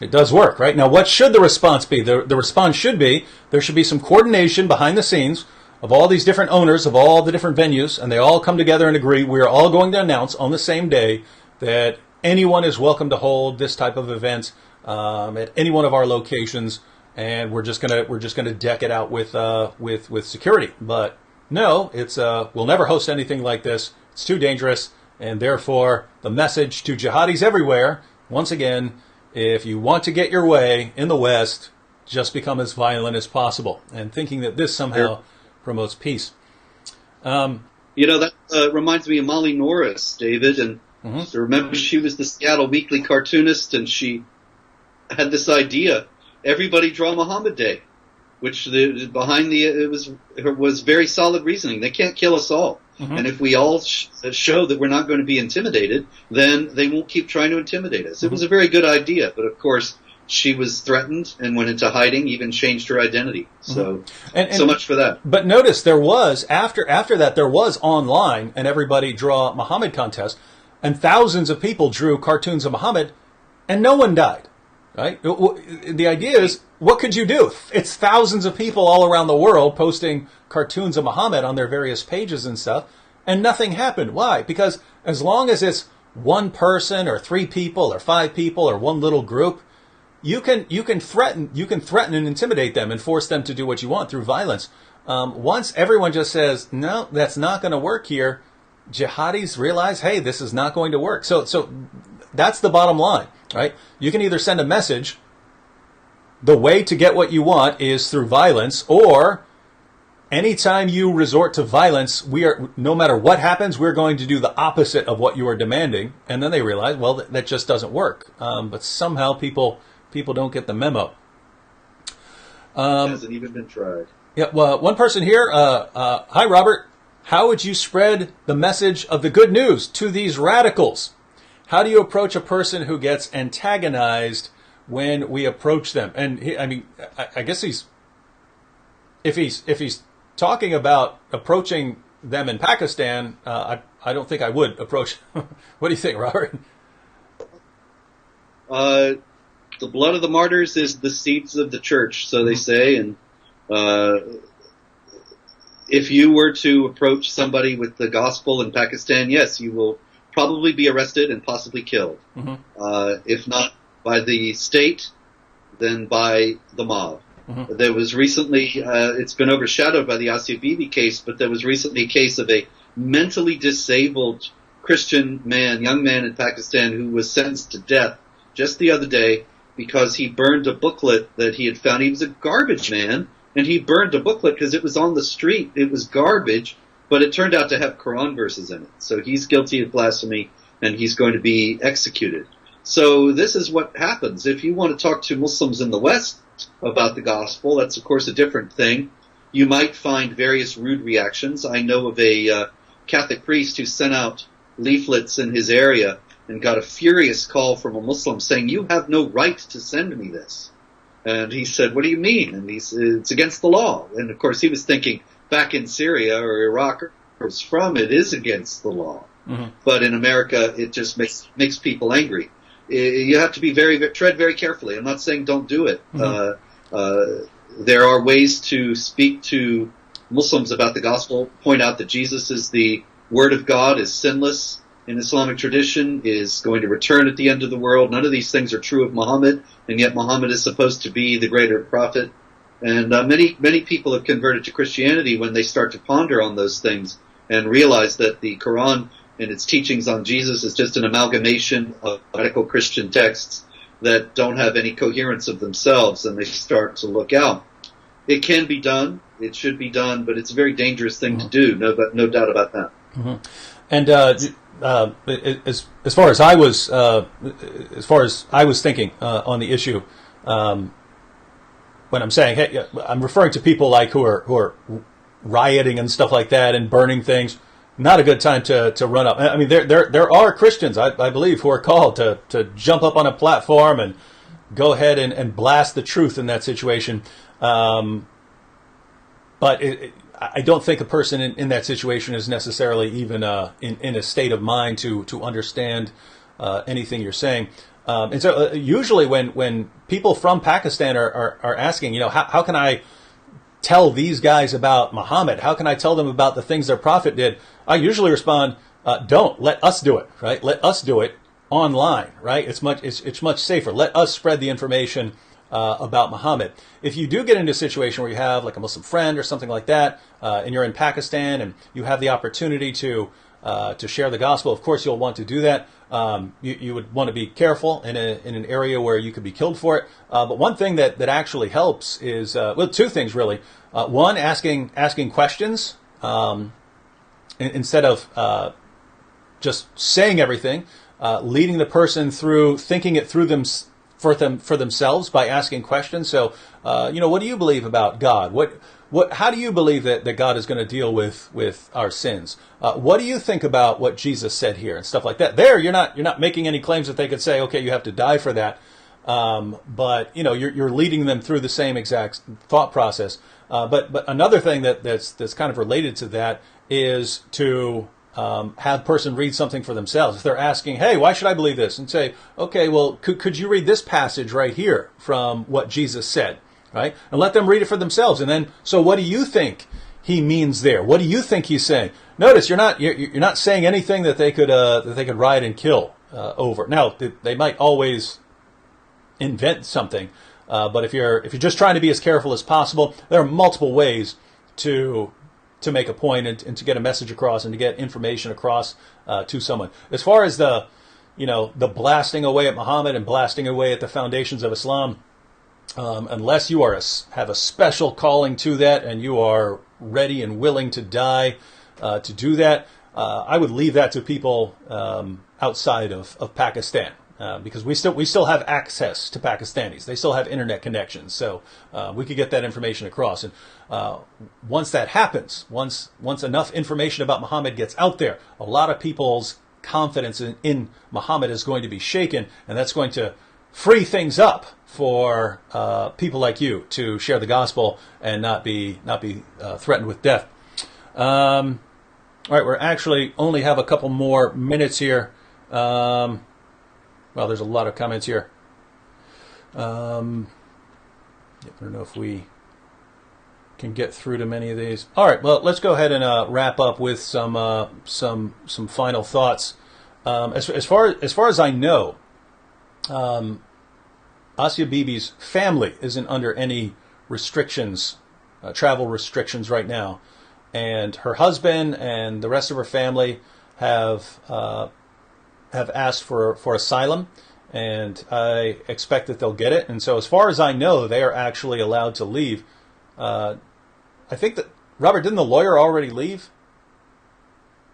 It does work, right? Now, what should the response be? The response should be, there should be some coordination behind the scenes of all these different owners of all the different venues, and they all come together and agree, we're all going to announce on the same day that anyone is welcome to hold this type of event at any one of our locations, and we're just gonna deck it out with security. But no, it's we'll never host anything like this. It's too dangerous, and therefore the message to jihadis everywhere, once again, if you want to get your way in the West, just become as violent as possible, and thinking that this somehow promotes peace. That reminds me of Molly Norris, David, and remember she was the Seattle Weekly cartoonist, and she had this idea: everybody draw Muhammad Day, which it was very solid reasoning. They can't kill us all. Mm-hmm. And if we all show that we're not going to be intimidated, then they won't keep trying to intimidate us. Mm-hmm. It was a very good idea, but of course she was threatened and went into hiding, even changed her identity. So, so much for that. But notice there was, after that, there was online an everybody draw Muhammad contest, and thousands of people drew cartoons of Muhammad, and no one died. Right? The idea is, what could you do? It's thousands of people all around the world posting cartoons of Muhammad on their various pages and stuff, and nothing happened. Why? Because as long as it's one person or three people or five people or one little group, you can threaten and intimidate them and force them to do what you want through violence. Once everyone just says, no, that's not going to work here, jihadis realize, hey, this is not going to work. So that's the bottom line. Right? You can either send a message, the way to get what you want is through violence, or anytime you resort to violence, no matter what happens, we're going to do the opposite of what you are demanding. And then they realize, well, that just doesn't work. But somehow people don't get the memo. It hasn't even been tried. Yeah. Well, one person here. Hi, Robert. How would you spread the message of the good news to these radicals? How do you approach a person who gets antagonized when we approach them? And I guess if he's talking about approaching them in Pakistan, I don't think I would approach. What do you think, Robert? The blood of the martyrs is the seeds of the church, so they say. And if you were to approach somebody with the gospel in Pakistan, yes, you will probably be arrested and possibly killed. Mm-hmm. If not by the state, then by the mob. Mm-hmm. There was recently, it's been overshadowed by the Bibi case, but there was recently a case of a mentally disabled Christian young man in Pakistan who was sentenced to death just the other day because he burned a booklet that he had found. He was a garbage man, and he burned a booklet because it was on the street. It was garbage. but it turned out to have Quran verses in it. So he's guilty of blasphemy, and he's going to be executed. So this is what happens. If you want to talk to Muslims in the West about the gospel, that's of course a different thing. You might find various rude reactions. I know of a Catholic priest who sent out leaflets in his area and got a furious call from a Muslim saying, "You have no right to send me this." And he said, "What do you mean?" And he said, "It's against the law." And of course he was thinking back in Syria or Iraq or where it's from, it is against the law. Mm-hmm. But in America, it just makes people angry. You have to be tread very carefully. I'm not saying don't do it. Mm-hmm. There are ways to speak to Muslims about the gospel, point out that Jesus is the Word of God, is sinless in Islamic tradition, is going to return at the end of the world. None of these things are true of Muhammad, and yet Muhammad is supposed to be the greater prophet. And many people have converted to Christianity when they start to ponder on those things and realize that the Quran and its teachings on Jesus is just an amalgamation of radical Christian texts that don't have any coherence of themselves, and they start to look out. It can be done, it should be done, but it's a very dangerous thing to do, no doubt about that. Mm-hmm. And as far as I was thinking on the issue, when I'm saying, hey, I'm referring to people like who are rioting and stuff like that and burning things. Not a good time to run up. I mean, there are Christians, I believe, who are called to jump up on a platform and go ahead and blast the truth in that situation. But I don't think a person in that situation is necessarily even in a state of mind to understand anything you're saying. And so usually when people from Pakistan are asking, how can I tell these guys about Muhammad? How can I tell them about the things their prophet did? I usually respond, don't. Let us do it, right? Let us do it online, right? It's much safer. Let us spread the information about Muhammad. If you do get into a situation where you have like a Muslim friend or something like that, and you're in Pakistan and you have the opportunity to share the gospel, of course you'll want to do that. You would want to be careful in an area where you could be killed for it. But one thing that actually helps is two things really. One, asking questions instead of just saying everything, leading the person through thinking it through for themselves by asking questions. So, what do you believe about God? How do you believe that God is going to deal with our sins? What do you think about what Jesus said here and stuff like that? There, you're not making any claims that they could say, okay, you have to die for that. But you're leading them through the same exact thought process. But another thing that's kind of related to that is to have person read something for themselves. If they're asking, hey, why should I believe this? And say, okay, well, could you read this passage right here from what Jesus said, right? And let them read it for themselves. And then, so what do you think he means there? What do you think he's saying? Notice you're not saying anything that they could riot and kill over. Now, they might always invent something, but if you're just trying to be as careful as possible, there are multiple ways to make a point and to get a message across and to get information across to someone. As far as the blasting away at Muhammad and blasting away at the foundations of Islam, unless you have a special calling to that and you are ready and willing to die to do that, I would leave that to people outside of Pakistan. Because we still have access to Pakistanis. They still have internet connections, so we could get that information across. And once that happens, once enough information about Muhammad gets out there, a lot of people's confidence in Muhammad is going to be shaken, and that's going to free things up for people like you to share the gospel and not be threatened with death. All right, we're actually only have a couple more minutes here. Well, there's a lot of comments here. I don't know if we can get through to many of these. All right, well, let's go ahead and wrap up with some final thoughts. As far as I know, Asia Bibi's family isn't under any restrictions, travel restrictions right now, and her husband and the rest of her family have asked for asylum, and I expect that they'll get it. And so as far as I know, they are actually allowed to leave. I think that, Robert, didn't the lawyer already leave?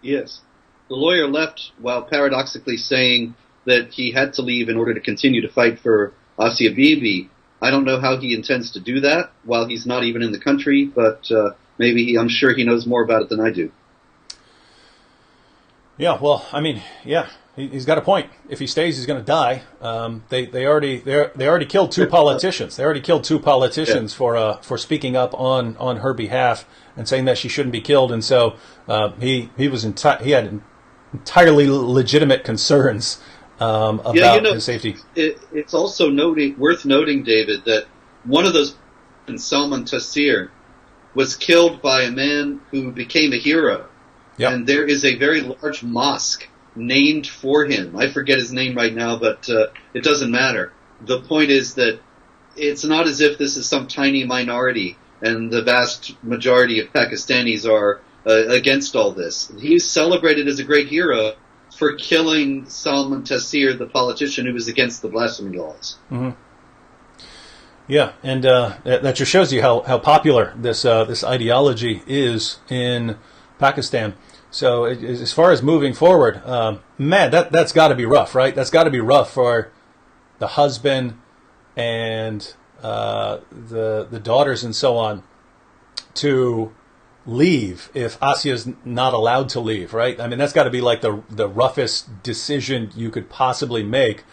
Yes. The lawyer left while paradoxically saying that he had to leave in order to continue to fight for Asia Bibi. I don't know how he intends to do that while he's not even in the country, but I'm sure he knows more about it than I do. Yeah, well, I mean, yeah, he's got a point. If he stays, he's going to die. They already killed two politicians. They already killed two politicians for speaking up on her behalf and saying that she shouldn't be killed. And so he had entirely legitimate concerns about his safety. It's also worth noting, David, that one of those, Salman Taseer, was killed by a man who became a hero. Yep. And there is a very large mosque named for him. I forget his name right now, but it doesn't matter. The point is that it's not as if this is some tiny minority and the vast majority of Pakistanis are against all this. He's celebrated as a great hero for killing Salman Taseer, the politician who was against the blasphemy laws. Mm-hmm. Yeah, and that just shows you how popular this ideology is in Pakistan. So as far as moving forward, man, that's got to be rough, right? That's got to be rough for the husband and the daughters and so on to leave if Asia's not allowed to leave, right? I mean, that's got to be like the roughest decision you could possibly make.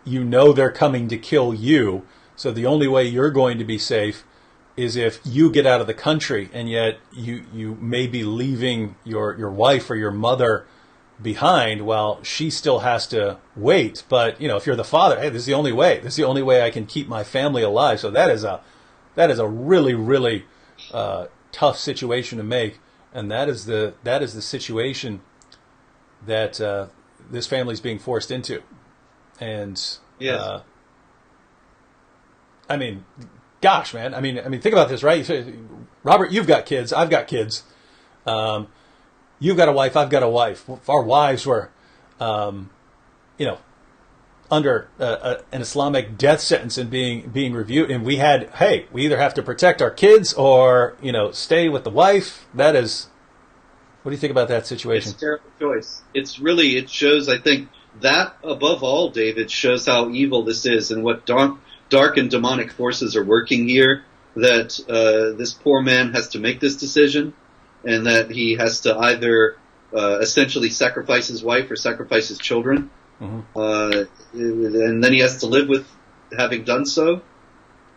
You know they're coming to kill you, so the only way you're going to be safe is if you get out of the country, and yet you may be leaving your wife or your mother behind while she still has to wait. But, you know, if you're the father, hey, this is the only way. This is the only way I can keep my family alive. So that is a really, really tough situation to make, and that is the situation that this family is being forced into. And yes. I mean, gosh, man. I mean, think about this, right? Robert, you've got kids. I've got kids. You've got a wife. I've got a wife. Our wives were, under an Islamic death sentence and being reviewed, and we either have to protect our kids or stay with the wife. That is, what do you think about that situation? It's a terrible choice. It shows, I think, that above all, David, shows how evil this is and what dark and demonic forces are working here. That this poor man has to make this decision, and that he has to either essentially sacrifice his wife or sacrifice his children. Mm-hmm. And then he has to live with having done so,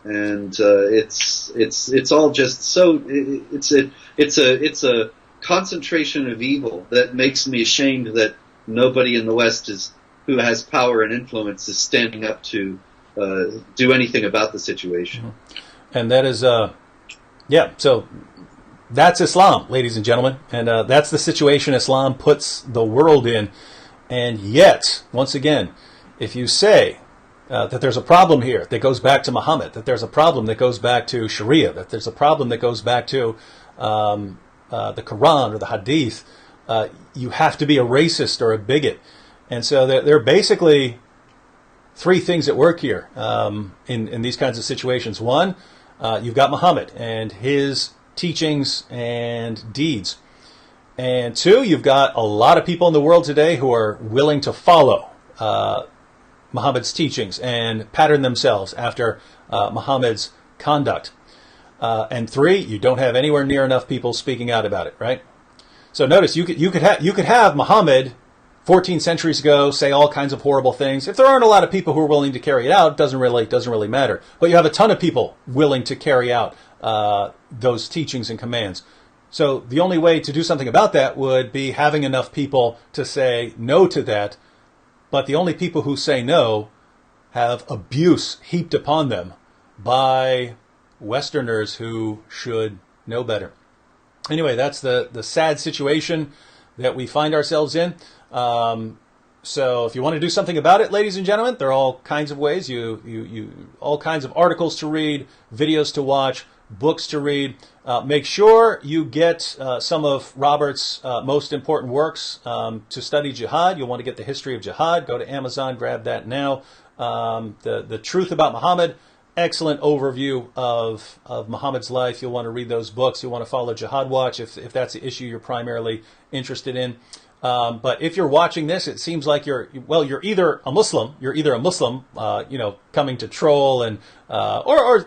and it's all just so it's a concentration of evil that makes me ashamed that nobody in the West who has power and influence is standing up to do anything about the situation. Mm-hmm. And that is so that's Islam, ladies and gentlemen, and that's the situation Islam puts the world in. And yet, once again, if you say that there's a problem here that goes back to Muhammad, that there's a problem that goes back to Sharia, that there's a problem that goes back to the Quran or the Hadith, you have to be a racist or a bigot. And so there are basically three things at work here in these kinds of situations. One, you've got Muhammad and his teachings and deeds. And two, you've got a lot of people in the world today who are willing to follow Muhammad's teachings and pattern themselves after Muhammad's conduct. And three, you don't have anywhere near enough people speaking out about it, right? So notice you could have Muhammad 14 centuries ago say all kinds of horrible things. If there aren't a lot of people who are willing to carry it out, it doesn't really matter. But you have a ton of people willing to carry out those teachings and commands. So the only way to do something about that would be having enough people to say no to that. But the only people who say no have abuse heaped upon them by Westerners who should know better. Anyway, that's the sad situation that we find ourselves in. So if you want to do something about it, ladies and gentlemen, there are all kinds of ways. You all kinds of articles to read, videos to watch, books to read. Make sure you get some of Robert's most important works to study jihad. You'll want to get the history of jihad. Go to Amazon, grab that now. The Truth About Muhammad, excellent overview of Muhammad's life. You'll want to read those books. You'll want to follow Jihad Watch if that's the issue you're primarily interested in. But if you're watching this, it seems like you're either a Muslim, coming to troll or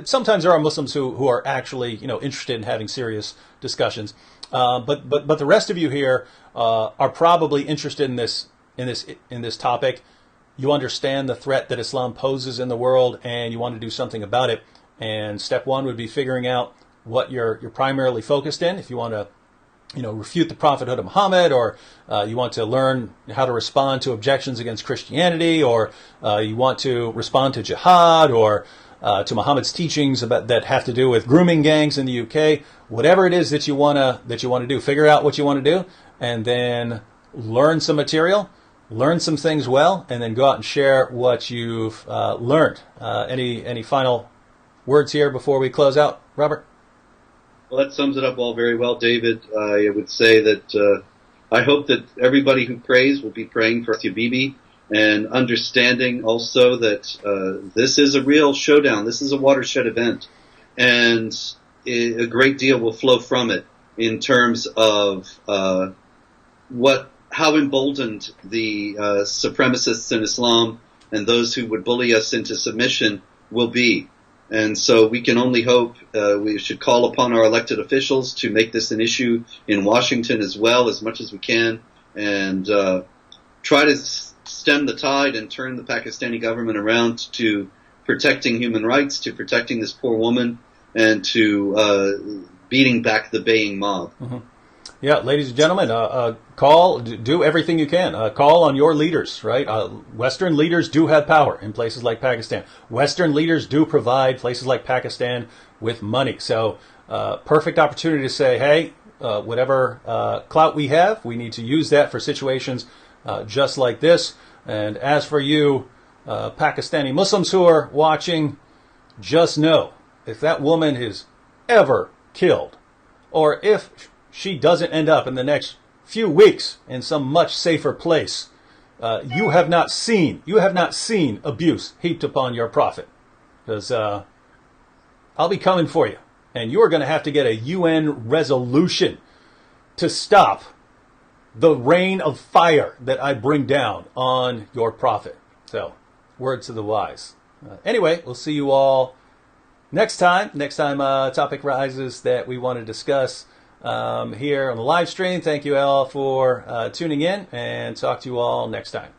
sometimes there are Muslims who are actually, interested in having serious discussions. But the rest of you here, are probably interested in this topic. You understand the threat that Islam poses in the world and you want to do something about it. And step one would be figuring out what you're primarily focused in. If you want to, refute the prophethood of Muhammad, or you want to learn how to respond to objections against Christianity, or you want to respond to jihad, or to Muhammad's teachings that have to do with grooming gangs in the UK, whatever it is that you want to do, figure out what you want to do, and then learn some material, learn some things well, and then go out and share what you've learned. Any final words here before we close out, Robert? Well, that sums it up all very well, David. I would say that I hope that everybody who prays will be praying for Bibi, and understanding also that this is a real showdown. This is a watershed event, and a great deal will flow from it in terms of how emboldened the supremacists in Islam and those who would bully us into submission will be. And so we can only hope, we should call upon our elected officials to make this an issue in Washington as well, as much as we can, and try to stem the tide and turn the Pakistani government around to protecting human rights, to protecting this poor woman, and to beating back the baying mob. Mm-hmm. Yeah, ladies and gentlemen, do everything you can. Call on your leaders, right? Western leaders do have power in places like Pakistan. Western leaders do provide places like Pakistan with money. So, perfect opportunity to say, hey, whatever clout we have, we need to use that for situations just like this. And as for you, Pakistani Muslims who are watching, just know, if that woman is ever killed, or if she doesn't end up in the next few weeks in some much safer place, you have not seen abuse heaped upon your prophet. Because I'll be coming for you. And you are going to have to get a UN resolution to stop the rain of fire that I bring down on your prophet. So, words to the wise. Anyway, we'll see you all next time. Next time a topic rises that we want to discuss here on the live stream. Thank you all for tuning in, and talk to you all next time.